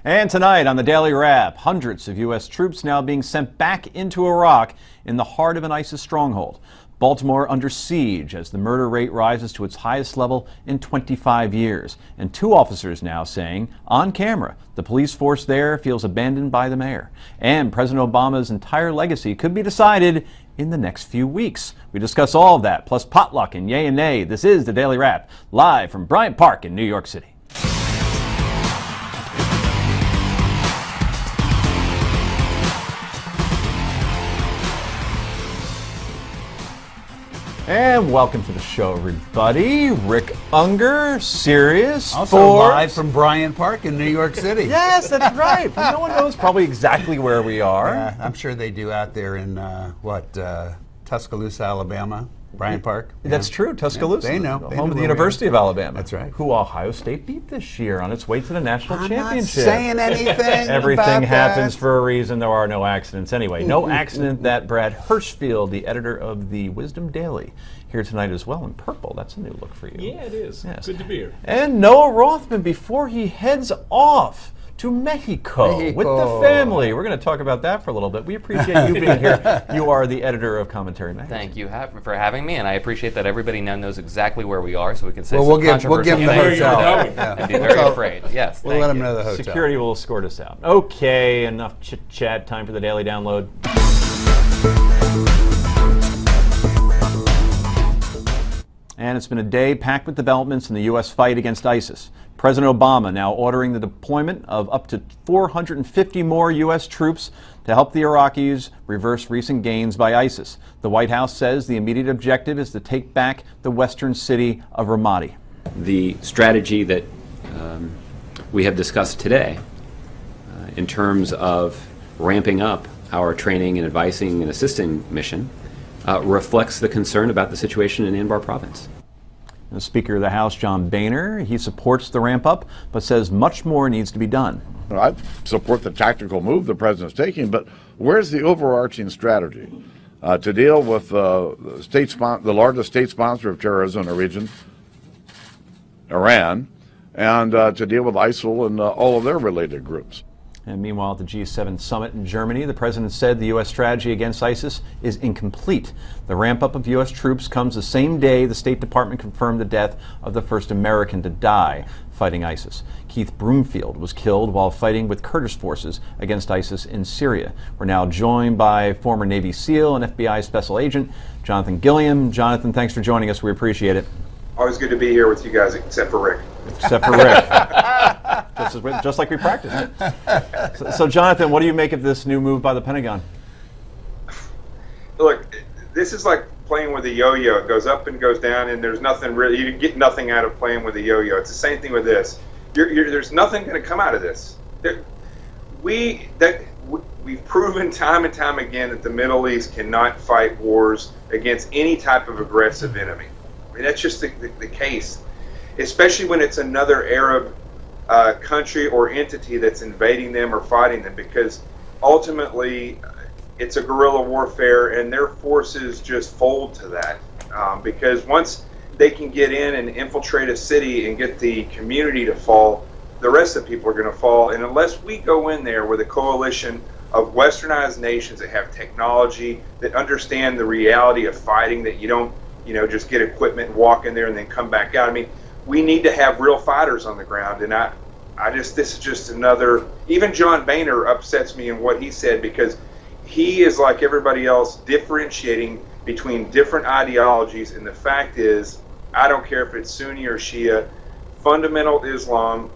And tonight on the Daily Wrap, hundreds of U.S. troops now being sent back into Iraq in the heart of an ISIS stronghold. Baltimore under siege as the murder rate rises to its highest level in 25 years. And two officers now saying, on camera, the police force there feels abandoned by the mayor. And President Obama's entire legacy could be decided in the next few weeks. We discuss all of that, plus potluck and yay and nay. This is the Daily Wrap, live from Bryant Park in New York City. And welcome to the show, everybody. Rick Unger, Sirius, also live from Bryant Park in New York City. Yes, that's right. But no one knows probably exactly where we are. I'm sure they do out there in Tuscaloosa, Alabama. Bryant Park. That's true, Tuscaloosa. Yeah, they know. Home of the University of Alabama. That's right. Who Ohio State beat this year on its way to the national championship. I'm not saying anything. Everything about happens that. for a reason. There are no accidents. Anyway, no accident that Brad Hirschfield, the editor of the Wisdom Daily, here tonight as well in purple. That's a new look for you. Yeah, it is. Yes. Good to be here. And Noah Rothman before he heads off to Mexico with the family. We're going to talk about that for a little bit. We appreciate you being here. You are the editor of Commentary Magazine. Thank you for having me, and I appreciate that everybody now knows exactly where we are, so we can say we'll give them the hotel. And be very afraid. Yes, we'll let them know the hotel. Security will escort us out. Okay, enough chit-chat. Time for the Daily Download. And it's been a day packed with developments in the U.S. fight against ISIS. President Obama now ordering the deployment of up to 450 more U.S. troops to help the Iraqis reverse recent gains by ISIS. The White House says the immediate objective is to take back the western city of Ramadi. The strategy that we have discussed today in terms of ramping up our training and advising and assisting mission reflects the concern about the situation in Anbar province. The Speaker of the House, John Boehner, he supports the ramp up, but says much more needs to be done. I support the tactical move the president's taking, but where's the overarching strategy to deal with the largest state sponsor of terrorism in the region, Iran, and to deal with ISIL and all of their related groups? And meanwhile, at the G7 summit in Germany, the president said the U.S. strategy against ISIS is incomplete. The ramp-up of U.S. troops comes the same day the State Department confirmed the death of the first American to die fighting ISIS. Keith Broomfield was killed while fighting with Kurdish forces against ISIS in Syria. We're now joined by former Navy SEAL and FBI Special Agent Jonathan Gilliam. Jonathan, thanks for joining us. We appreciate it. Always good to be here with you guys, except for Rick. Except for Rick. just like we practiced. So, Jonathan, what do you make of this new move by the Pentagon? Look, this is like playing with a yo-yo. It goes up and goes down, and there's nothing really. You get nothing out of playing with a yo-yo. It's the same thing with this. There's nothing going to come out of this. We've proven time and time again that the Middle East cannot fight wars against any type of aggressive enemy. I mean, that's just the case, especially when it's another Arab country or entity that's invading them or fighting them, because ultimately it's a guerrilla warfare and their forces just fold to that. Because once they can get in and infiltrate a city and get the community to fall, the rest of the people are going to fall. And unless we go in there with a coalition of westernized nations that have technology, that understand the reality of fighting, that you don't just get equipment and walk in there and then come back out. I mean, we need to have real fighters on the ground, and this is just another. Even John Boehner upsets me in what he said, because he is like everybody else differentiating between different ideologies, and the fact is, I don't care if it's Sunni or Shia, fundamental Islam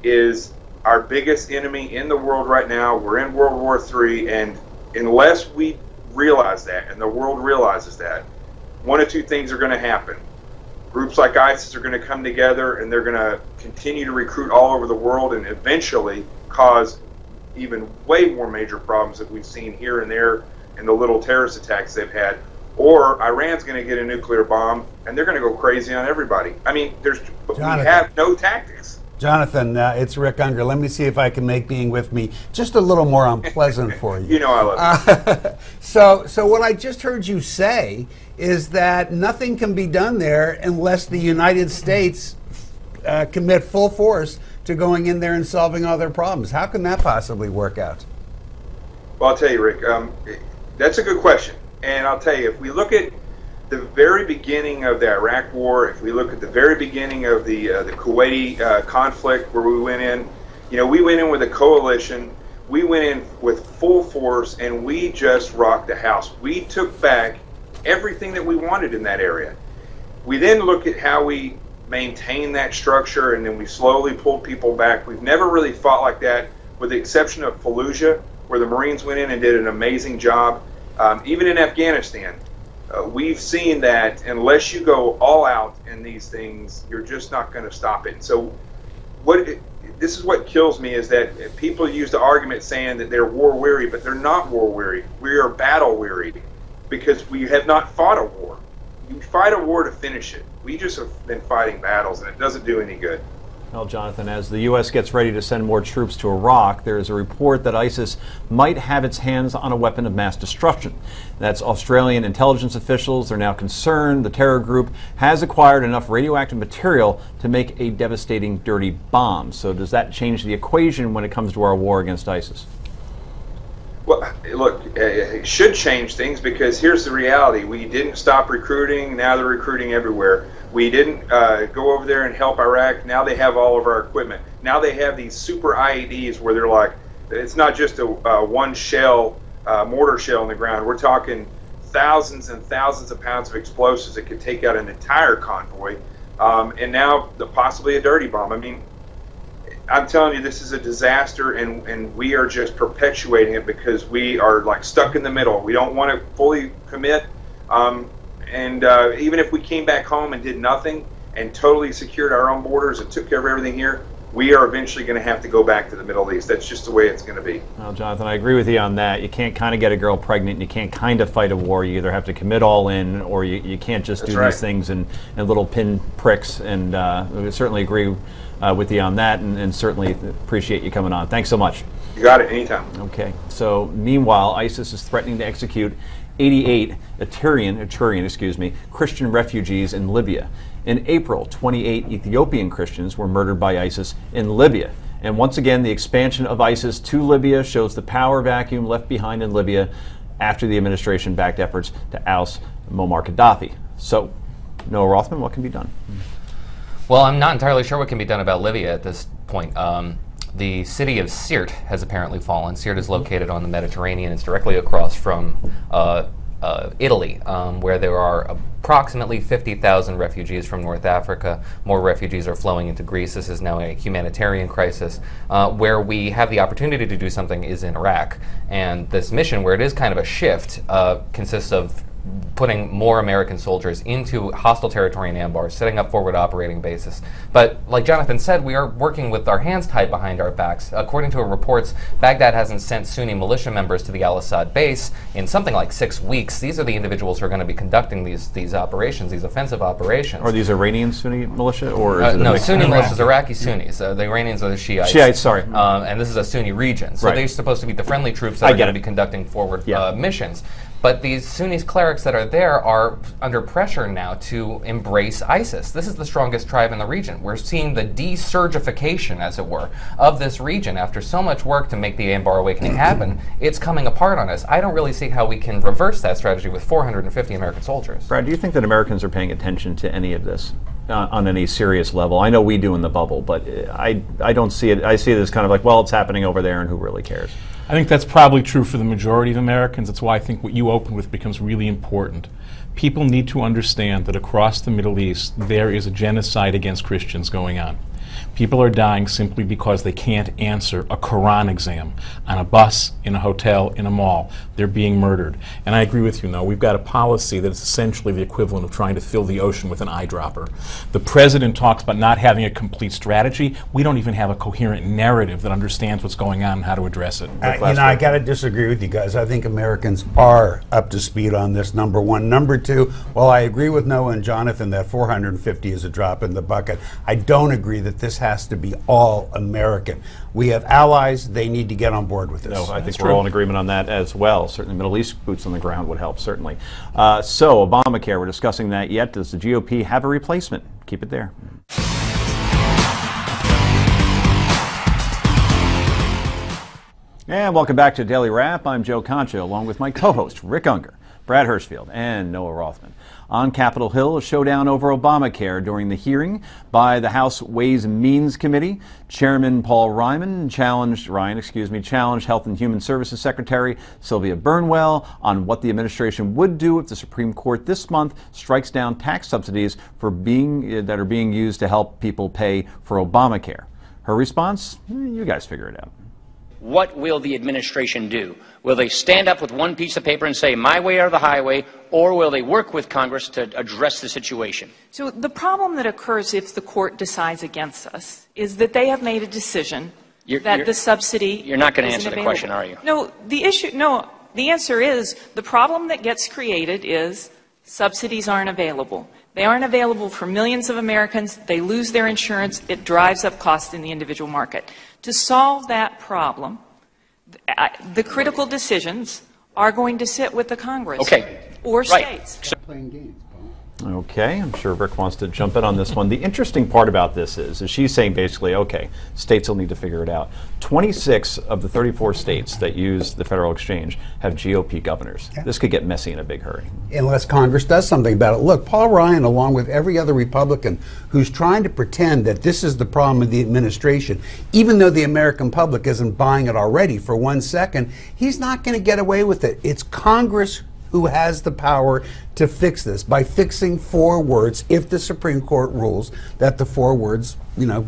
is our biggest enemy in the world right now. We're in World War III, and unless we realize that, and the world realizes that, one of two things are going to happen. Groups like ISIS are going to come together, and they're going to continue to recruit all over the world and eventually cause even way more major problems that we've seen here and there in the little terrorist attacks they've had. Or Iran's going to get a nuclear bomb, and they're going to go crazy on everybody. I mean, we have no tactics. Jonathan, it's Rick Unger. Let me see if I can make being with me just a little more unpleasant for you. You know I love you. So what I just heard you say is that nothing can be done there unless the United States commit full force to going in there and solving all their problems? How can that possibly work out? Well, I'll tell you, Rick, that's a good question. And I'll tell you, if we look at the very beginning of the Iraq War, if we look at the very beginning of the Kuwaiti conflict where we went in, we went in with a coalition. We went in with full force, and we just rocked the house. We took back everything that we wanted in that area. We then look at how we maintained that structure, and then we slowly pulled people back. We've never really fought like that, with the exception of Fallujah, where the Marines went in and did an amazing job. Even in Afghanistan, we've seen that unless you go all out in these things, you're just not going to stop it. So this is what kills me, is that people use the argument saying that they're war weary, but they're not war weary. We are battle weary, because we have not fought a war. You fight a war to finish it. We just have been fighting battles, and it doesn't do any good. Well, Jonathan, as the U.S. gets ready to send more troops to Iraq, there is a report that ISIS might have its hands on a weapon of mass destruction. That's Australian intelligence officials. They're now concerned the terror group has acquired enough radioactive material to make a devastating dirty bomb. So does that change the equation when it comes to our war against ISIS? Well, look, it should change things, because here's the reality. We didn't stop recruiting. Now they're recruiting everywhere. We didn't go over there and help Iraq. Now they have all of our equipment. Now they have these super IEDs where they're like, it's not just a one shell, mortar shell in the ground. We're talking thousands and thousands of pounds of explosives that could take out an entire convoy. And now possibly a dirty bomb. I mean, I'm telling you, this is a disaster, and we are just perpetuating it because we are like stuck in the middle. We don't want to fully commit. Even if we came back home and did nothing and totally secured our own borders and took care of everything here, we are eventually going to have to go back to the Middle East. That's just the way it's going to be. Well, Jonathan, I agree with you on that. You can't kind of get a girl pregnant, and you can't kind of fight a war. You either have to commit all in, or you can't just do these things in little pin pricks. And we certainly agree with you on that, and certainly appreciate you coming on. Thanks so much. You got it, anytime. Okay. So meanwhile, ISIS is threatening to execute 88 Christian refugees in Libya. In April, 28 Ethiopian Christians were murdered by ISIS in Libya. And once again, the expansion of ISIS to Libya shows the power vacuum left behind in Libya after the administration-backed efforts to oust Muammar Gaddafi. So, Noah Rothman, what can be done? Well, I'm not entirely sure what can be done about Libya at this point. The city of Sirte has apparently fallen. Sirte is located on the Mediterranean. It's directly across from Italy, where there are approximately 50,000 refugees from North Africa. More refugees are flowing into Greece. This is now a humanitarian crisis. Where we have the opportunity to do something is in Iraq. And this mission, where it is kind of a shift, consists of putting more American soldiers into hostile territory in Anbar, setting up forward operating bases. But like Jonathan said, we are working with our hands tied behind our backs. According to reports, Baghdad hasn't sent Sunni militia members to the al-Assad base in something like 6 weeks. These are the individuals who are going to be conducting these operations, these offensive operations. Are these Iranian Sunni militia, or is it no, Sunni militias, Iraqi Sunnis. The Iranians are the Shiites. Shiites, sorry. And this is a Sunni region. So they're supposed to be the friendly troops that are going to be conducting forward missions. But these Sunni clerics that are there are under pressure now to embrace ISIS. This is the strongest tribe in the region. We're seeing the desurgification, as it were, of this region. After so much work to make the Anbar Awakening happen, it's coming apart on us. I don't really see how we can reverse that strategy with 450 American soldiers. Brad, do you think that Americans are paying attention to any of this on any serious level? I know we do in the bubble, but I don't see it. I see it as kind of like, well, it's happening over there, and who really cares? I think that's probably true for the majority of Americans. That's why I think what you opened with becomes really important. People need to understand that across the Middle East, there is a genocide against Christians going on. People are dying simply because they can't answer a Quran exam on a bus, in a hotel, in a mall. They're being murdered. And I agree with you, Noah. We've got a policy that is essentially the equivalent of trying to fill the ocean with an eyedropper. The president talks about not having a complete strategy. We don't even have a coherent narrative that understands what's going on and how to address it. I got to disagree with you guys. I think Americans are up to speed on this, number one. Number two, while I agree with Noah and Jonathan that 450 is a drop in the bucket, I don't agree that this has to be all American. We have allies. They need to get on board with this. No, I think we're all in agreement on that as well. Certainly Middle East boots on the ground would help, certainly. So Obamacare, we're discussing that yet. Does the GOP have a replacement? Keep it there. And welcome back to Daily Wrap. I'm Joe Concha, along with my co-host Rick Unger, Brad Hirschfield, and Noah Rothman. On Capitol Hill, a showdown over Obamacare during the hearing by the House Ways and Means Committee. Chairman Paul Ryan challenged Health and Human Services Secretary Sylvia Burnwell on what the administration would do if the Supreme Court this month strikes down tax subsidies that are being used to help people pay for Obamacare. Her response? You guys figure it out. What will the administration do? Will they stand up with one piece of paper and say, my way or the highway, or will they work with Congress to address the situation? So the problem that occurs if the court decides against us is that they have made a decision that the subsidy You're not going to isn't answer the available. question, are you? No, the answer is the problem that gets created is subsidies aren't available. They aren't available for millions of Americans. They lose their insurance. It drives up costs in the individual market. To solve that problem, the critical decisions are going to sit with the Congress or states. Playing games, Paul. Okay, I'm sure Rick wants to jump in on this one. The interesting part about this is she's saying basically, okay, states will need to figure it out. 26 of the 34 states that use the federal exchange have GOP governors. Yeah. This could get messy in a big hurry. Unless Congress does something about it. Look, Paul Ryan, along with every other Republican who's trying to pretend that this is the problem with the administration, even though the American public isn't buying it already for 1 second, he's not going to get away with it. It's Congress who has the power to fix this by fixing 4 words if the Supreme Court rules that the 4 words,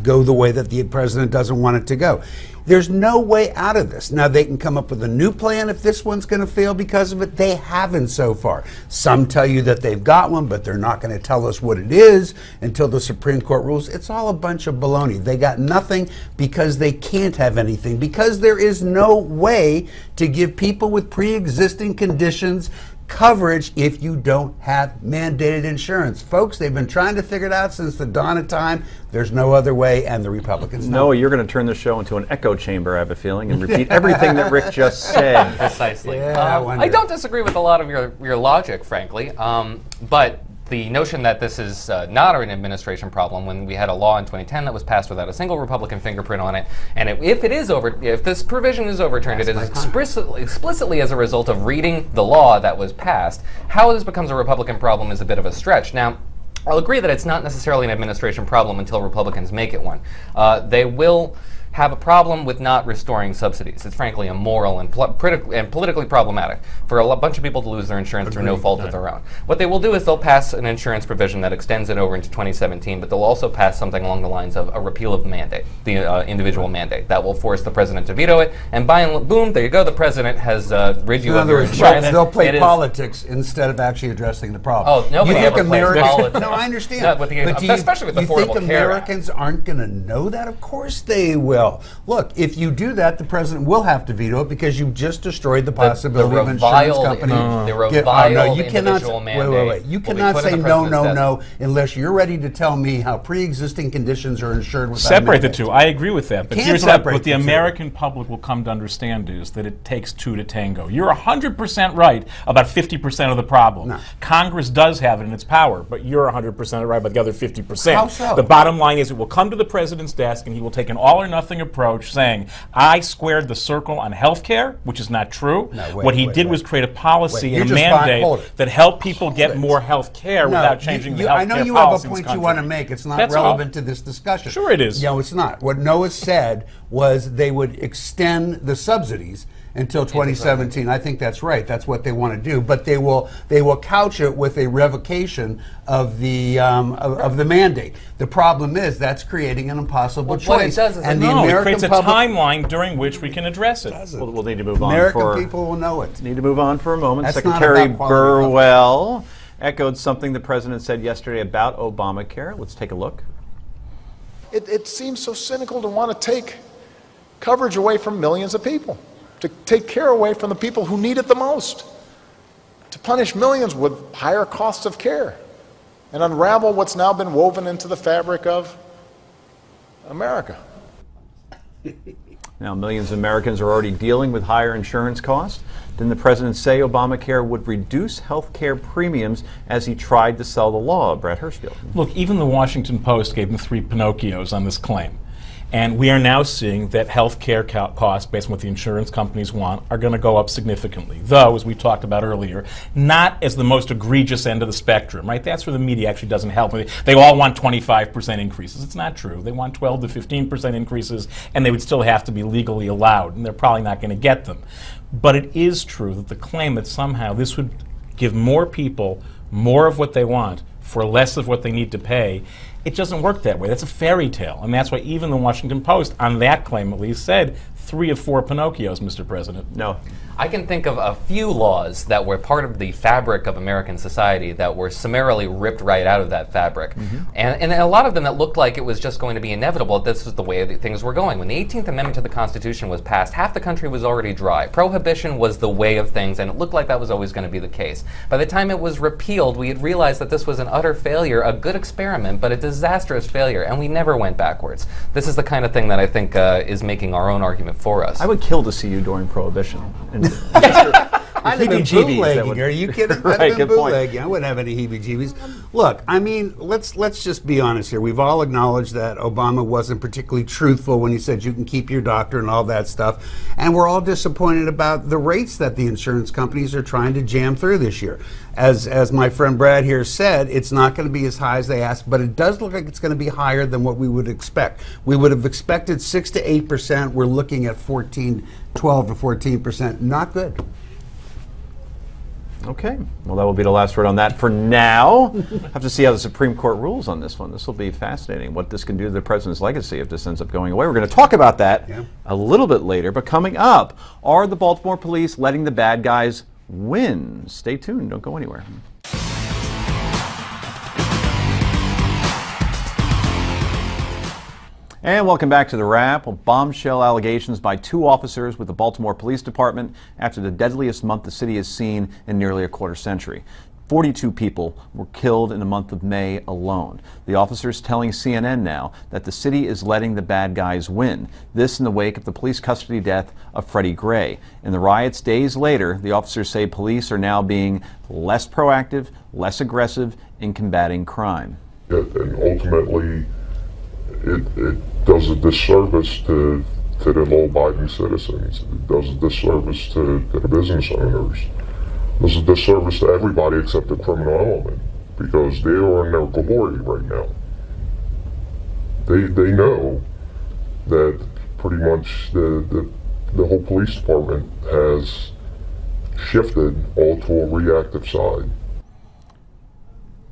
go the way that the president doesn't want it to go. There's no way out of this. Now, they can come up with a new plan if this one's going to fail because of it. They haven't so far. Some tell you that they've got one, but they're not going to tell us what it is until the Supreme Court rules. It's all a bunch of baloney. They got nothing because they can't have anything, because there is no way to give people with pre-existing conditions coverage if you don't have mandated insurance. Folks, they've been trying to figure it out since the dawn of time. There's no other way, and the Republicans know. No, you're going to turn the show into an echo chamber, I have a feeling, and repeat everything that Rick just said. Precisely. Yeah, I don't disagree with a lot of your logic, frankly, but the notion that this is not an administration problem, when we had a law in 2010 that was passed without a single Republican fingerprint on it, and if this provision is overturned, it is explicitly as a result of reading the law that was passed. How this becomes a Republican problem is a bit of a stretch. Now, I'll agree that it's not necessarily an administration problem until Republicans make it one. They will have a problem with not restoring subsidies. It's frankly immoral and politically problematic for a bunch of people to lose their insurance through no fault of their own. What they will do is they'll pass an insurance provision that extends it over into 2017, but they'll also pass something along the lines of a repeal of the mandate, the individual mandate. That will force the president to veto it, and boom, there you go, the president has rid you of your insurance. They'll play politics instead of actually addressing the problem. Oh, nobody ever plays politics. No, I understand. No, especially with the Affordable Care Act. You think Americans aren't going to know that? Of course they will. Look, if you do that, the president will have to veto it because you just destroyed the possibility of insurance companies. Individual mandate. Wait. You cannot say no, unless you're ready to tell me how pre-existing conditions are insured without separate the two. I agree with that. But here's what the American two. Public will come to understand is that it takes 2 to tango. You're 100% right about 50% of the problem. No. Congress does have it in its power, but you're 100% right about the other 50%. How so? The bottom line is it will come to the president's desk and he will take an all-or-nothing approach saying, I squared the circle on health care, which is not true. No, what he did was create a policy and a mandate that helped people get more health care without changing the health care policy. I know you have a point you want to make. It's not relevant to this discussion. Sure it is. No, it's not. What Noah said was they would extend the subsidies until 2017. I think that's right. That's what they want to do. But they will couch it with a revocation of the mandate. The problem is that's creating an impossible choice. What it does is it creates a timeline during which we can address it. We'll need to move on. American people will know it. Need to move on for a moment. That's Secretary Burwell echoed something the president said yesterday about Obamacare. Let's take a look. It seems so cynical to want to take coverage away from millions of people, to take care away from the people who need it the most, to punish millions with higher costs of care, and unravel what's now been woven into the fabric of America. Now, millions of Americans are already dealing with higher insurance costs. Didn't the president say Obamacare would reduce health care premiums as he tried to sell the law? Brad Hirschfield. Look, even the Washington Post gave him 3 Pinocchios on this claim. And we are now seeing that health care costs, based on what the insurance companies want, are going to go up significantly. Though, as we talked about earlier, not as the most egregious end of the spectrum, right? That's where the media actually doesn't help. They all want 25% increases. It's not true. They want 12 to 15% increases, and they would still have to be legally allowed, and they're probably not going to get them. But it is true that the claim that somehow this would give more people more of what they want for less of what they need to pay, it doesn't work that way. That's a fairy tale. And that's why even the Washington Post, on that claim at least, said 3 of 4 Pinocchios, Mr. President. No. I can think of a few laws that were part of the fabric of American society that were summarily ripped right out of that fabric. And a lot of them that looked like it was just going to be inevitable, this was the way that things were going. When the 18th Amendment to the Constitution was passed, half the country was already dry. Prohibition was the way of things, and it looked like that was always going to be the case. By the time it was repealed, we had realized that this was an utter failure, a good experiment, but a disastrous failure, and we never went backwards. This is the kind of thing that I think is making our own argument for us. I would kill to see you during Prohibition. I'd have been bootlegging. Are you kidding? Right, I'd have been good point. bootlegging. I wouldn't have any heebie-jeebies. Look, I mean, let's just be honest here. We've all acknowledged that Obama wasn't particularly truthful when he said you can keep your doctor and all that stuff. And we're all disappointed about the rates that the insurance companies are trying to jam through this year. As my friend Brad here said, it's not going to be as high as they asked, but it does look like it's going to be higher than what we would expect. We would have expected 6 to 8%. We're looking at 12 to 14%. Not good. Okay. Well, that will be the last word on that for now. Have to see how the Supreme Court rules on this one. This will be fascinating, what this can do to the president's legacy if this ends up going away. We're going to talk about that a little bit later. But coming up, are the Baltimore Police letting the bad guys win? Stay tuned. Don't go anywhere. And welcome back to The Wrap. Well, bombshell allegations by 2 officers with the Baltimore Police Department after the deadliest month the city has seen in nearly a quarter century. 42 people were killed in the month of May alone. The officers telling CNN now that the city is letting the bad guys win. This in the wake of the police custody death of Freddie Gray. In the riots days later, the officers say police are now being less proactive, less aggressive in combating crime. And ultimately, it does a disservice to the law-abiding citizens. It does a disservice to the business owners. It does a disservice to everybody except the criminal element, because they are in their glory right now. They know that pretty much the whole police department has shifted all to a reactive side.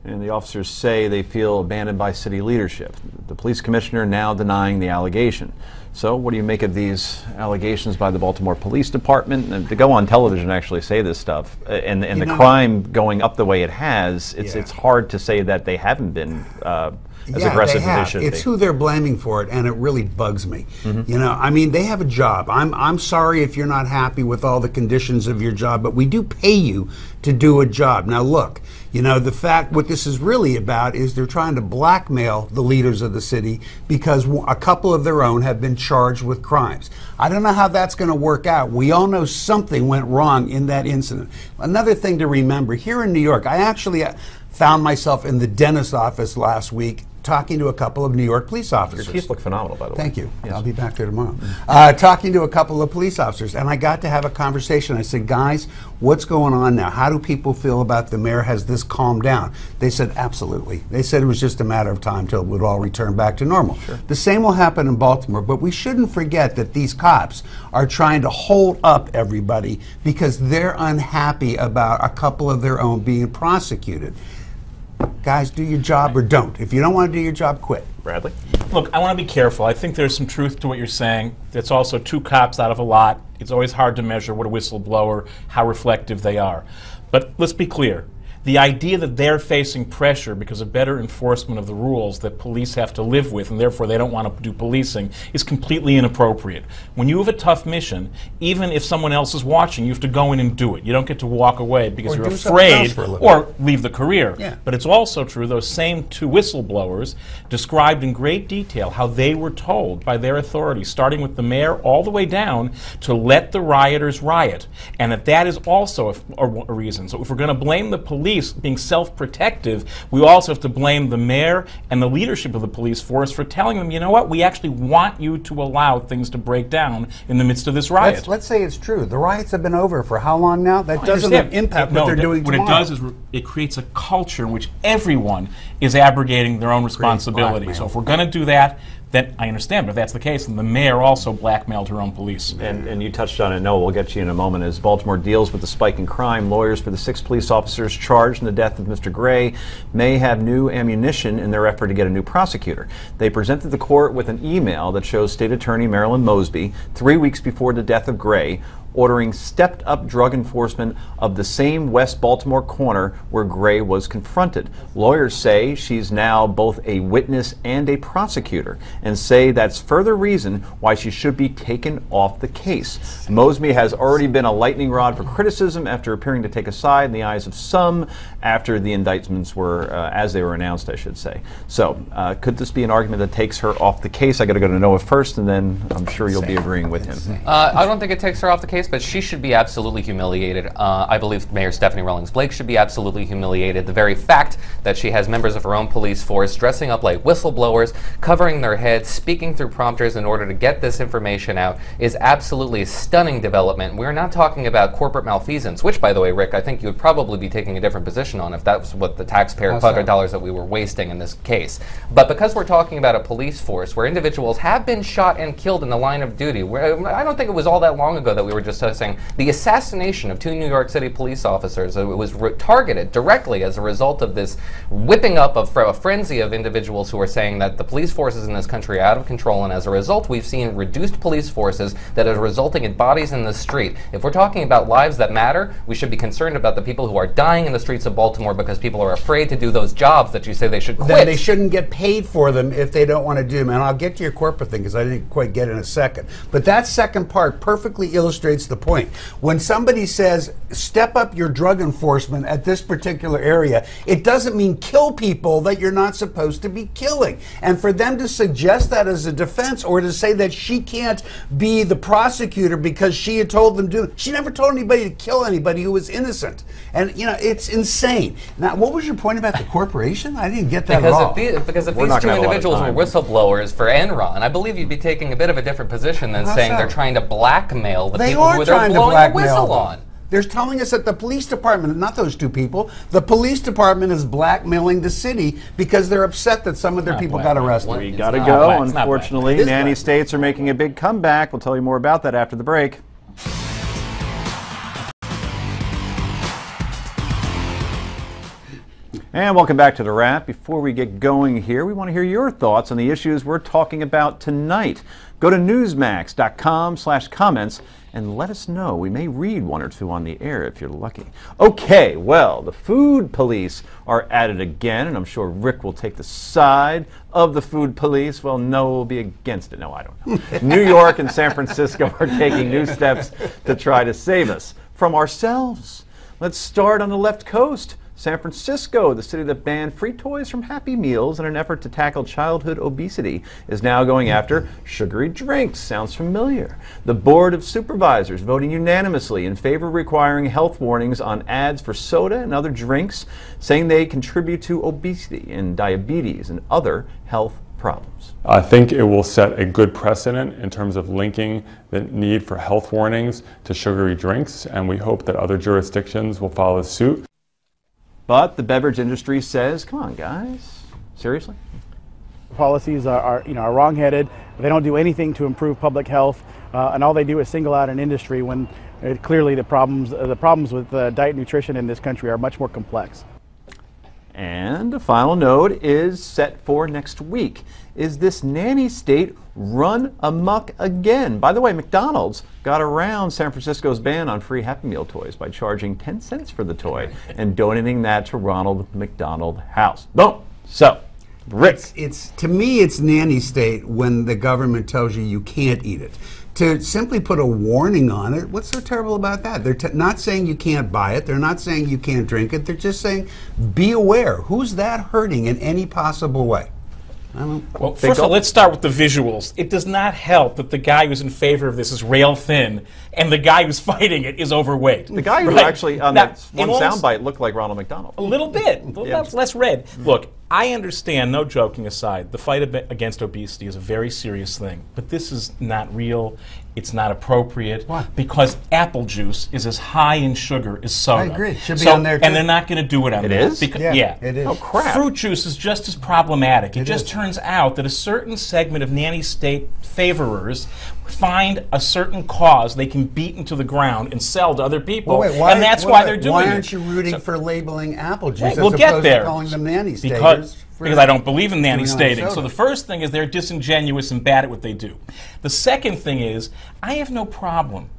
And the officers say they feel abandoned by city leadership. The police commissioner now denying the allegation. So what do you make of these allegations by the Baltimore Police Department? And to go on television and actually say this stuff, and the crime going up the way it has, it's hard to say that they haven't been as aggressive as they should be. It's who they're blaming for it, and it really bugs me. You know, I mean, they have a job. I'm sorry if you're not happy with all the conditions of your job, but we do pay you to do a job. Now look, you know, the fact what this is really about is they're trying to blackmail the leaders of the city because a couple of their own have been charged with crimes. I don't know how that's going to work out. We all know something went wrong in that incident. Another thing to remember, here in New York, I actually found myself in the dentist's office last week talking to a couple of New York police officers. Your teeth look phenomenal, by the way. Thank you. Yes. I'll be back there tomorrow. Talking to a couple of police officers, and I got to have a conversation. I said, guys, what's going on now? How do people feel about the mayor? Has this calmed down? They said, absolutely. They said it was just a matter of time till it would all return back to normal. Sure. The same will happen in Baltimore, but we shouldn't forget that these cops are trying to hold up everybody because they're unhappy about a couple of their own being prosecuted. Guys, do your job or don't. If you don't want to do your job, quit. Bradley? Look, I want to be careful. I think there's some truth to what you're saying. It's also 2 cops out of a lot. It's always hard to measure what a whistleblower, how reflective they are. But let's be clear. The idea that they're facing pressure because of better enforcement of the rules that police have to live with and therefore they don't want to do policing is completely inappropriate. When you have a tough mission, even if someone else is watching, you have to go in and do it. You don't get to walk away because you're afraid or leave the career. Yeah. But it's also true, those same 2 whistleblowers described in great detail how they were told by their authorities, starting with the mayor all the way down, to let the rioters riot. And that is also a reason. So if we're going to blame the police police being self-protective, we also have to blame the mayor and the leadership of the police force for telling them, you know what, we actually want you to allow things to break down in the midst of this riot. Let's say it's true. The riots have been over for how long now? That doesn't impact what they're doing tomorrow. What it does is it creates a culture in which everyone is abrogating their own responsibility. So if we're going to do that, then I understand, but if that's the case, then the mayor also blackmailed her own police. And you touched on it, Noah, we'll get to you in a moment. As Baltimore deals with the spike in crime, lawyers for the 6 police officers charged in the death of Mr. Gray may have new ammunition in their effort to get a new prosecutor. They presented the court with an email that shows State Attorney Marilyn Mosby, 3 weeks before the death of Gray, ordering stepped-up drug enforcement of the same West Baltimore corner where Gray was confronted. Lawyers say she's now both a witness and a prosecutor, and say that's further reason why she should be taken off the case. Mosby has already been a lightning rod for criticism after appearing to take a side in the eyes of some after the indictments were, as they were announced, I should say. So, could this be an argument that takes her off the case? I got to go to Noah first, and then I'm sure you'll be agreeing with him. I don't think it takes her off the case, but she should be absolutely humiliated. I believe Mayor Stephanie Rawlings-Blake should be absolutely humiliated. The very fact that she has members of her own police force dressing up like whistleblowers, covering their heads, speaking through prompters in order to get this information out is absolutely a stunning development. We're not talking about corporate malfeasance, which, by the way, Rick, I think you would probably be taking a different position on if that was what the taxpayer dollars that we were wasting in this case. But because we're talking about a police force where individuals have been shot and killed in the line of duty, I don't think it was all that long ago that we were discussing the assassination of 2 New York City police officers. It was targeted directly as a result of this whipping up of a frenzy of individuals who are saying that the police forces in this country are out of control, and as a result we've seen reduced police forces that are resulting in bodies in the street. If we're talking about lives that matter, we should be concerned about the people who are dying in the streets of Baltimore because people are afraid to do those jobs that you say they should quit. Then they shouldn't get paid for them if they don't want to do them. And I'll get to your corporate thing because I didn't quite get it in a second. But that second part perfectly illustrates the point. When somebody says, step up your drug enforcement at this particular area, it doesn't mean kill people that you're not supposed to be killing. And for them to suggest that as a defense, or to say that she can't be the prosecutor because she had told them to, she never told anybody to kill anybody who was innocent. And, you know, it's insane. Now, what was your point about the corporation? I didn't get that at all. Because if these 2 individuals were whistleblowers for Enron, I believe you'd be taking a bit of a different position than saying they're trying to blackmail the people who they're blowing a whistle on. They're telling us that the police department, not those 2 people, the police department is blackmailing the city because they're upset that some of their people got arrested. We got to go, unfortunately. Nanny states are making a big comeback. We'll tell you more about that after the break. And welcome back to The Wrap. Before we get going here, we want to hear your thoughts on the issues we're talking about tonight. Go to newsmax.com/comments and let us know. We may read 1 or 2 on the air if you're lucky. Okay, well, the food police are at it again, and I'm sure Rick will take the side of the food police. Well, no, we'll be against it. No, I don't know. New York and San Francisco are taking new steps to try to save us from ourselves. Let's start on the left coast. San Francisco, the city that banned free toys from Happy Meals in an effort to tackle childhood obesity, is now going after sugary drinks. Sounds familiar. The Board of Supervisors voting unanimously in favor of requiring health warnings on ads for soda and other drinks, saying they contribute to obesity and diabetes and other health problems. I think it will set a good precedent in terms of linking the need for health warnings to sugary drinks, and we hope that other jurisdictions will follow suit. But the beverage industry says, come on, guys, seriously? Policies are wrong-headed. They don't do anything to improve public health, and all they do is single out an industry when clearly the problems with diet nutrition in this country are much more complex. And a final note is set for next week. Is this nanny state run amok again? By the way, McDonald's got around San Francisco's ban on free Happy Meal toys by charging 10 cents for the toy and donating that to Ronald McDonald House. Boom. So, Rick. To me, it's nanny state when the government tells you can't eat it. To simply put a warning on it, what's so terrible about that? They're not saying you can't buy it. They're not saying you can't drink it. They're just saying, be aware. Who's that hurting in any possible way? Well, first of all, let's start with the visuals. It does not help that the guy who's in favor of this is rail thin, and the guy who's fighting it is overweight. The guy who actually on Now, that one soundbite looked like Ronald McDonald. A little bit, less red. Look, I understand, no joking aside, the fight against obesity is a very serious thing, but this is not real. It's not appropriate. Why? Because apple juice is as high in sugar as soda. I agree. Should be on there, too. And they're not going to do it on It there. is? Yeah. It is. Oh, crap. Fruit juice is just as problematic. It just is. turns out that a certain segment of nanny state favorers find a certain cause they can beat into the ground and sell to other people, Well, wait, and that's why they're doing it. Why aren't you rooting for labeling apple juice as We'll opposed get there. to calling them nanny staters? Because I don't believe in nanny doing it on stating. soda. So the first thing is they're disingenuous and bad at what they do. The second thing is I have no problem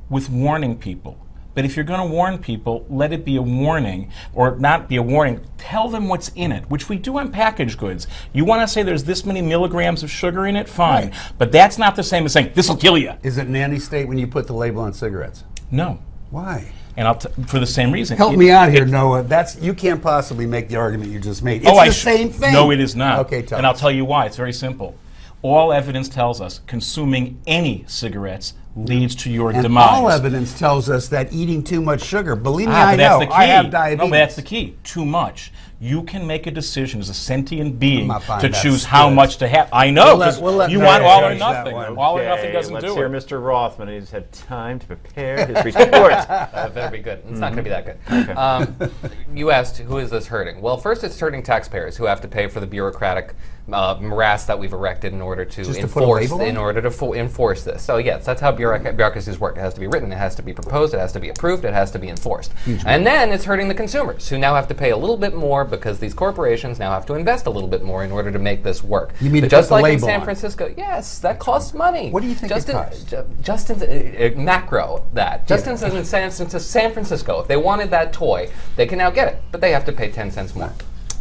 with warning people. But if you're going to warn people, let it be a warning, or not be a warning. Tell them what's in it, which we do on packaged goods. You want to say there's this many milligrams of sugar in it? Fine. Right. But that's not the same as saying, this will kill you. Is it nanny state when you put the label on cigarettes? No. Why? And for the same reason. Help me out here, Noah. You can't possibly make the argument you just made. It's the same thing. No, it is not. Okay, tell And us. I'll tell you why. It's very simple. All evidence tells us consuming any cigarettes leads to your And demise. all evidence tells us that eating too much sugar. Believe me, but I that's know. the key. I have diabetes. No, but that's the key. Too much. You can make a decision as a sentient being not buying to that choose how split. much to have. I know, because We'll let you Mary want all or judge that nothing. one. All or nothing doesn't let's do hear it. Mr. Rothman. He's had time to prepare his report. Better be good. It's not going to be that good. You asked, who is this hurting? Well, first it's hurting taxpayers who have to pay for the bureaucratic morass that we've erected in order to Just to put a label on? enforce this. So yes, that's how bureaucracies work. It has to be written, it has to be proposed, it has to be approved, it has to be enforced. And then it's hurting the consumers who now have to pay a little bit more because these corporations now have to invest a little bit more in order to make this work. You mean but to just put the like in label San on? Francisco, yes, that costs money. What do you think just it costs? Just in macro that. Just in San Francisco, if they wanted that toy, they can now get it, but they have to pay 10 cents more.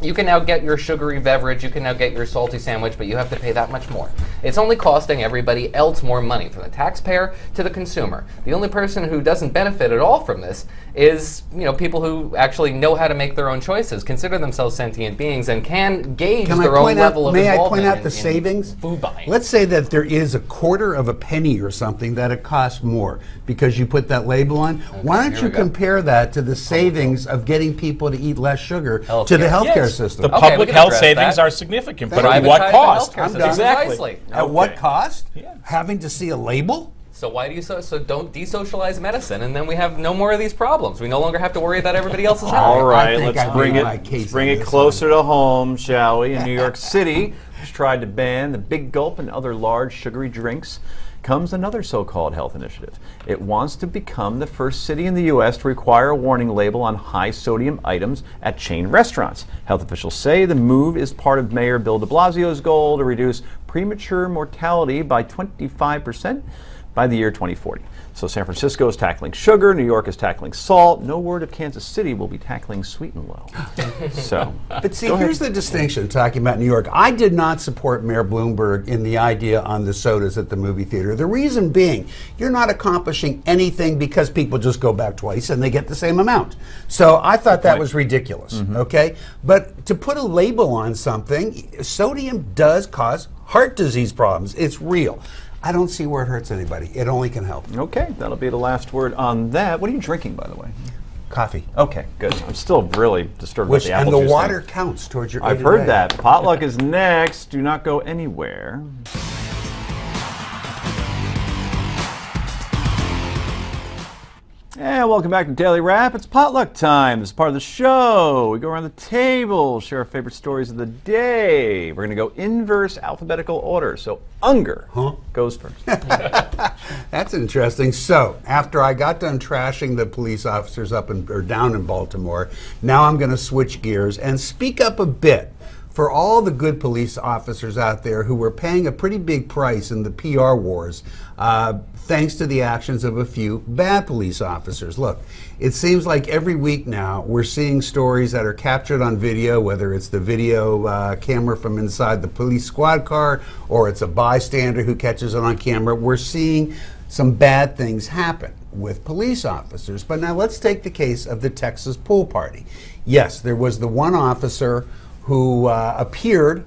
You can now get your sugary beverage, you can now get your salty sandwich, but you have to pay that much more. It's only costing everybody else more money, from the taxpayer to the consumer. The only person who doesn't benefit at all from this is, people who actually know how to make their own choices, consider themselves sentient beings, and can gauge their own level of involvement. May I point out in the savings? Food buying. Let's say that there is a quarter of a penny or something that it costs more because you put that label on. Why don't you compare that to the savings of getting people to eat less sugar to the healthcare system? The public health savings are significant, but at what cost? Exactly. At what cost? Having to see a label? So why do you so don't desocialize medicine, and then we have no more of these problems. We no longer have to worry about everybody else's health. All right, let's bring it closer to home, shall we? In New York City, which tried to ban the Big Gulp and other large sugary drinks, comes another so-called health initiative. It wants to become the first city in the U.S. to require a warning label on high-sodium items at chain restaurants. Health officials say the move is part of Mayor Bill de Blasio's goal to reduce premature mortality by 25% by the year 2040. So San Francisco is tackling sugar, New York is tackling salt. No word if Kansas City will be tackling sweet and low. But see, here's the distinction, talking about New York. I did not support Mayor Bloomberg in the idea on the sodas at the movie theater. The reason being, you're not accomplishing anything because people just go back twice and they get the same amount. So I thought that was ridiculous, okay? But to put a label on something, sodium does cause heart disease problems. It's real. I don't see where it hurts anybody. It only can help. Okay, that'll be the last word on that. What are you drinking, by the way? Coffee. Okay, good. I'm still really disturbed about the apple juice. And the water counts towards your I've heard that. Potluck is next. Do not go anywhere. And welcome back to Daily Wrap. It's potluck time. This is part of the show. We go around the table, share our favorite stories of the day. We're going to go inverse alphabetical order. So Unger goes first. That's interesting. So after I got done trashing the police officers down in Baltimore, now I'm going to switch gears and speak up a bit for all the good police officers out there who were paying a pretty big price in the PR wars, thanks to the actions of a few bad police officers. Look, it seems like every week now we're seeing stories that are captured on video, whether it's the video camera from inside the police squad car or it's a bystander who catches it on camera. We're seeing some bad things happen with police officers. But now let's take the case of the Texas pool party. Yes, there was the one officer who appeared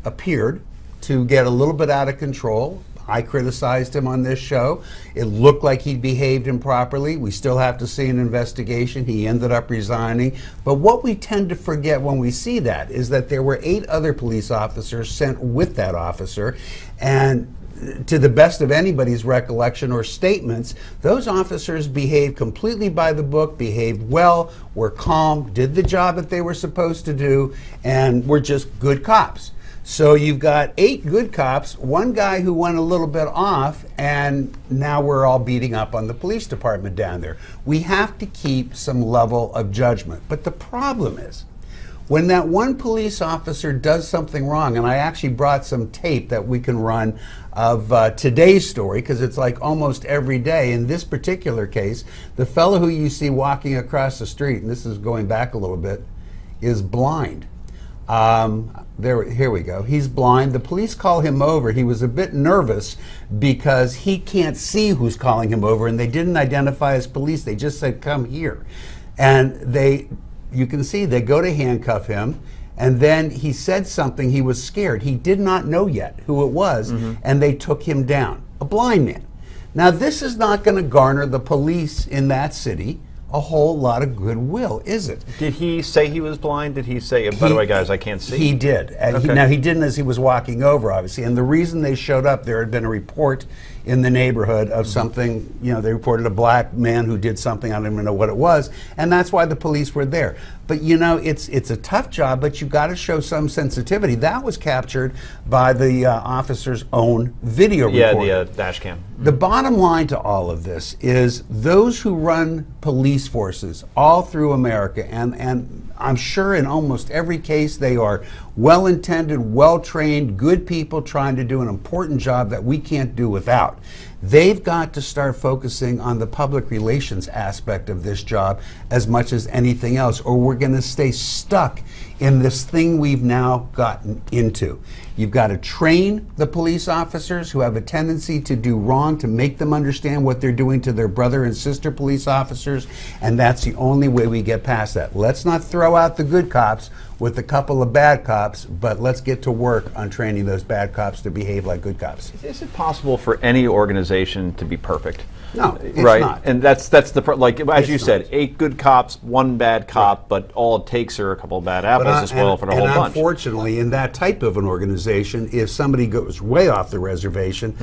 to get a little bit out of control. I criticized him on this show. It looked like he behaved improperly. We still have to see an investigation. He ended up resigning. But what we tend to forget when we see that is that there were 8 other police officers sent with that officer, and to the best of anybody's recollection or statements, those officers behaved completely by the book, behaved well, were calm, did the job that they were supposed to do, and were just good cops. So you've got 8 good cops, 1 guy who went a little bit off, and now we're all beating up on the police department down there. We have to keep some level of judgment. But the problem is, when that one police officer does something wrong, and I actually brought some tape that we can run of today's story, because it's like almost every day. In this particular case, the fellow who you see walking across the street, and this is going back a little bit, is blind. Here we go. He's blind. The police call him over. He was a bit nervous because he can't see who's calling him over, and they didn't identify as police. They just said, "Come here." And you can see they go to handcuff him, and then he said something. He was scared. He did not know yet who it was, and they took him down. A blind man. Now, this is not going to garner the police in that city a whole lot of goodwill, is it? Did he say he was blind? Did he say, by the way, guys, I can't see? He did. And okay. Now, he didn't as he was walking over, obviously. And the reason they showed up, there had been a report in the neighborhood of something, they reported a black man who did something, I don't even know what it was, and that's why the police were there. But it's a tough job, but you got to show some sensitivity. That was captured by the officer's own video recorder. Yeah, the dash cam. The bottom line to all of this is those who run police forces all through America, and I'm sure in almost every case they are well-intended, well-trained, good people trying to do an important job that we can't do without. They've got to start focusing on the public relations aspect of this job as much as anything else, or we're going to stay stuck in this thing we've now gotten into. You've got to train the police officers who have a tendency to do wrong, to make them understand what they're doing to their brother and sister police officers, and that's the only way we get past that. Let's not throw out the good cops with a couple of bad cops, but let's get to work on training those bad cops to behave like good cops. Is it possible for any organization to be perfect? No, it's right? not. And that's like as you said, 8 good cops, 1 bad cop, but all it takes are a couple of bad apples to spoil for the whole bunch. Unfortunately, in that type of an organization, if somebody goes way off the reservation,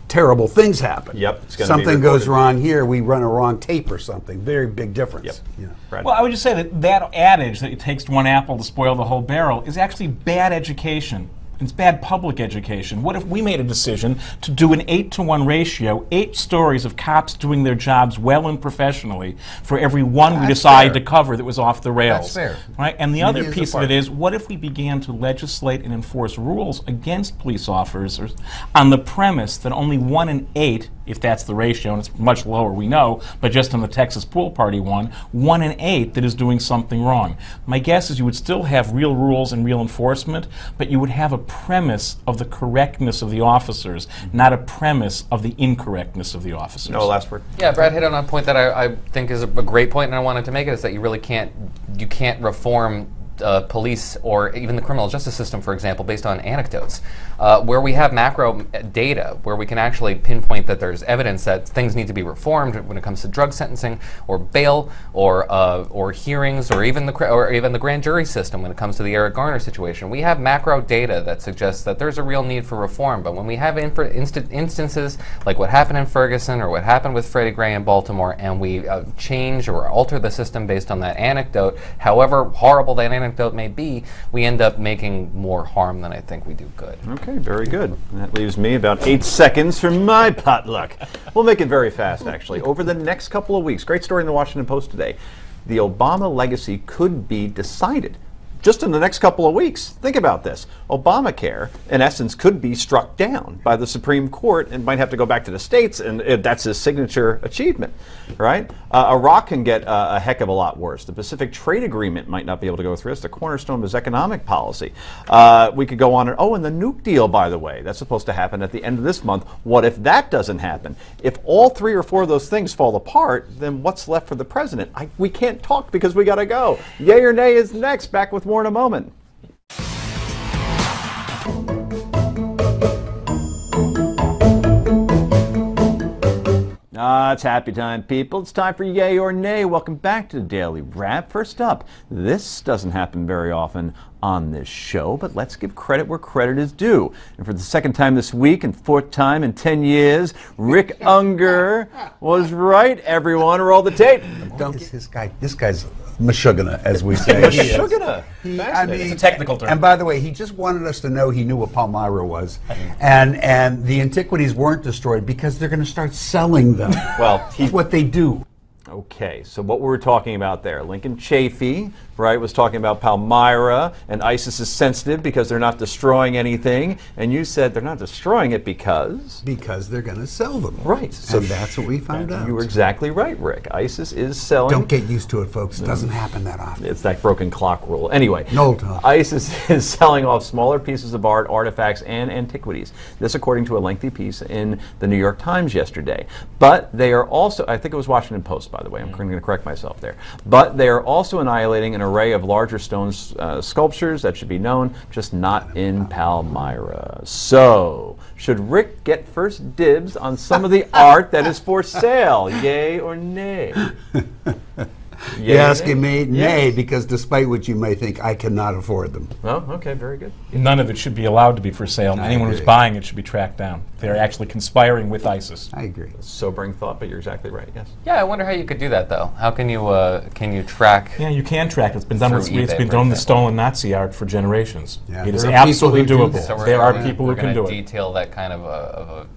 terrible things happen. Yep, it's gonna something be goes wrong here, we run a wrong tape or something. Very big difference. Yep. Well, I would just say that adage that it takes 1 apple to spoil the whole barrel is actually bad education. It's bad public education. What if we made a decision to do an 8-to-1 ratio, 8 stories of cops doing their jobs well and professionally for every one we decide to cover that was off the rails? That's fair. Right? And the other piece of it is, what if we began to legislate and enforce rules against police officers on the premise that only 1 in 8, if that's the ratio, and it's much lower, we know, but just on the Texas pool party 1 in 8 that is doing something wrong. My guess is you would still have real rules and real enforcement, but you would have a premise of the correctness of the officers, not a premise of the incorrectness of the officers. No, last word. Yeah, Brad hit on a point that I think is a great point, and I wanted to make it, is that you really can't reform police or even the criminal justice system, for example, based on anecdotes. Where we have macro data, where we can actually pinpoint that there's evidence that things need to be reformed when it comes to drug sentencing or bail or hearings or even the grand jury system when it comes to the Eric Garner situation. We have macro data that suggests that there's a real need for reform, but when we have instances like what happened in Ferguson or what happened with Freddie Gray in Baltimore, and we change or alter the system based on that anecdote, however horrible that anecdote may be, we end up making more harm than I think we do good. Okay, very good. And that leaves me about 8 seconds for my potluck. We'll make it very fast, actually. Over the next couple of weeks, great story in the Washington Post today, the Obama legacy could be decided. Just in the next couple of weeks. Think about this. Obamacare, in essence, could be struck down by the Supreme Court and might have to go back to the states, and that's his signature achievement, right? Iraq can get a heck of a lot worse. The Pacific Trade Agreement might not be able to go through. It's the cornerstone of his economic policy. We could go on and, and the nuke deal, by the way, that's supposed to happen at the end of this month. What if that doesn't happen? If all 3 or 4 of those things fall apart, then what's left for the president? We can't talk because we got to go. Yay or nay is next. Back with more in a moment. It's happy time, people. It's time for Yay or Nay. Welcome back to the Daily Wrap. First up, this doesn't happen very often on this show, but let's give credit where credit is due. And for the second time this week and fourth time in 10 years, Rick Unger was right, everyone. Roll the tape. This guy's Meshuggah, as we say. Meshuggah. It's a technical term. And by the way, he just wanted us to know he knew what Palmyra was. And the antiquities weren't destroyed because they're going to start selling them. Well, that's what they do. Okay, so what were we talking about there? Lincoln Chafee, right, was talking about Palmyra, and ISIS is sensitive because they're not destroying anything, and you said they're not destroying it because? Because they're going to sell them. Right. So that's what we found out. You were exactly right, Rick. ISIS is selling. Don't get used to it, folks. It doesn't happen that often. It's that broken clock rule. Anyway, no time. ISIS is selling off smaller pieces of art, artifacts, and antiquities. This according to a lengthy piece in the New York Times yesterday. But they are also, I think it was Washington Post, by the way, I'm going to correct myself there. But they are also annihilating an array of larger stone sculptures, that should be known, just not in Palmyra. So, should Rick get first dibs on some of the art that is for sale? Yay or nay? You're asking me? Nay, because despite what you may think, I cannot afford them. Oh, okay, very good. None of it should be allowed to be for sale. Anyone who's buying it should be tracked down. They're actually conspiring with ISIS. I agree. Sobering thought, but you're exactly right, yes. Yeah, I wonder how you could do that, though. How can you track? Yeah, you can track it. It's been done with the stolen Nazi art for generations. Yeah, it is absolutely doable. So there are people who can do it. Detail that kind of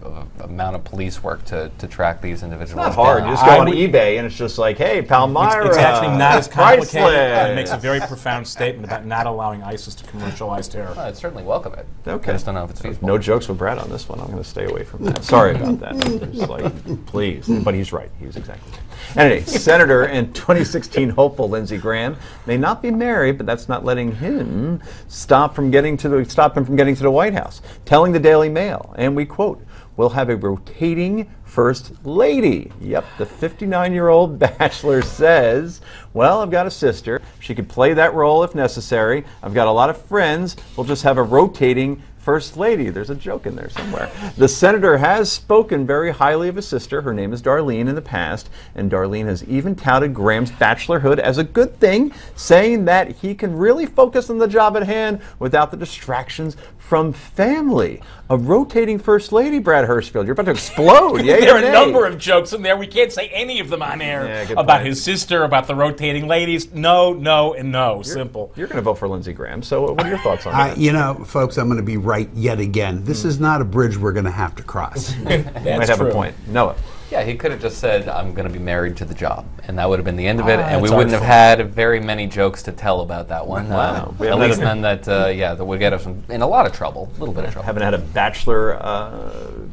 amount of police work to track these individuals. It's not hard. You just go on eBay and it's just like, hey, Palmyra. It's actually not as complicated. Priceless. It makes a very profound statement about not allowing ISIS to commercialize terror. I'd certainly welcome it. Okay. I just don't know if it's feasible. No jokes with Brad on this one. I'm going to stay away from that. Sorry about that. Just like, please. But he's right. He was exactly right. Anyway, Senator and 2016 hopeful Lindsey Graham may not be married, but that's not letting him stop him from getting to the White House. Telling the Daily Mail, and we quote, "We'll have a rotating First Lady." Yep, the 59-year-old bachelor says, well, I've got a sister. She could play that role if necessary. I've got a lot of friends. We'll just have a rotating First Lady. There's a joke in there somewhere. The senator has spoken very highly of his sister. Her name is Darlene in the past, and Darlene has even touted Graham's bachelorhood as a good thing, saying that he can really focus on the job at hand without the distractions from family. A rotating First Lady, Brad Hirschfield. You're about to explode. Yay there or are nay? a number of jokes in there. We can't say any of them on air about point. his sister, about the rotating ladies. No, no, and no. Simple. You're going to vote for Lindsey Graham, so what are your thoughts on that? You know, folks, I'm going to be right yet again. This is not a bridge we're going to have to cross. You might have a point. Noah. Yeah, he could have just said, I'm going to be married to the job. And that would have been the end of it. And we that's wouldn't have artful. had very many jokes to tell about that one. Wow. At least none that, that would get us in a lot of trouble. A little bit of trouble. Haven't had a bachelor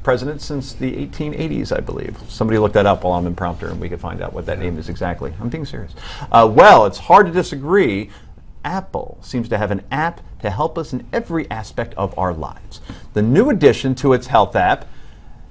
president since the 1880s, I believe. Somebody look that up while I'm in prompter and we can find out what that name is exactly. I'm being serious. Well, it's hard to disagree. Apple seems to have an app to help us in every aspect of our lives. The new addition to its health app,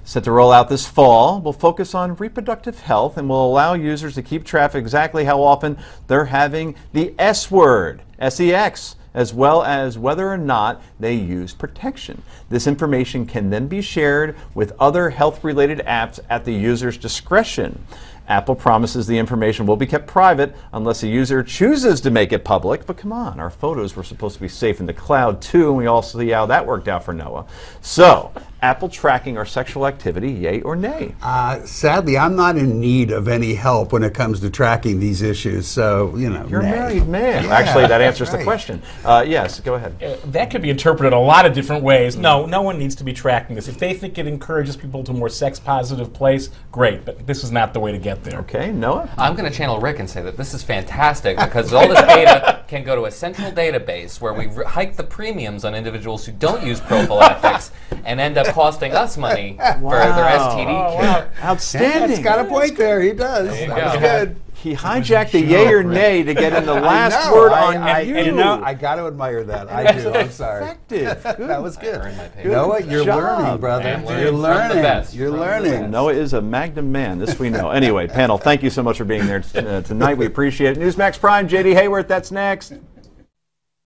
set to roll out this fall, will focus on reproductive health and will allow users to keep track of exactly how often they're having the S word, SEX, as well as whether or not they use protection. This information can then be shared with other health-related apps at the user's discretion. Apple promises the information will be kept private unless a user chooses to make it public. But come on, our photos were supposed to be safe in the cloud too, and we all see how that worked out for Noah. So, Apple tracking our sexual activity, yay or nay? Sadly, I'm not in need of any help when it comes to tracking these issues, so, you know, You're nay. a married man. Yeah, Actually, that answers right. the question. Yes, go ahead. That could be interpreted a lot of different ways. No one needs to be tracking this. If they think it encourages people to a more sex-positive place, great, but this is not the way to get there. Okay, Noah? I'm going to channel Rick and say that this is fantastic because all this data can go to a central database where we hike the premiums on individuals who don't use prophylactics and end up costing us money for their STD care. Outstanding. He's got a point there. He does. There you That was go. good. He hijacked the yay or nay to get in the last word on you. You know, I got to admire that. I do. I'm sorry. Effective. That was good. earned my pay. Noah, you're job. learning, brother. I'm learning You're from the learning. best. You're From the learning. Noah is a magnum man. This we know. Anyway, panel, thank you so much for being there tonight. We appreciate it. Newsmax Prime, JD Hayworth, that's next.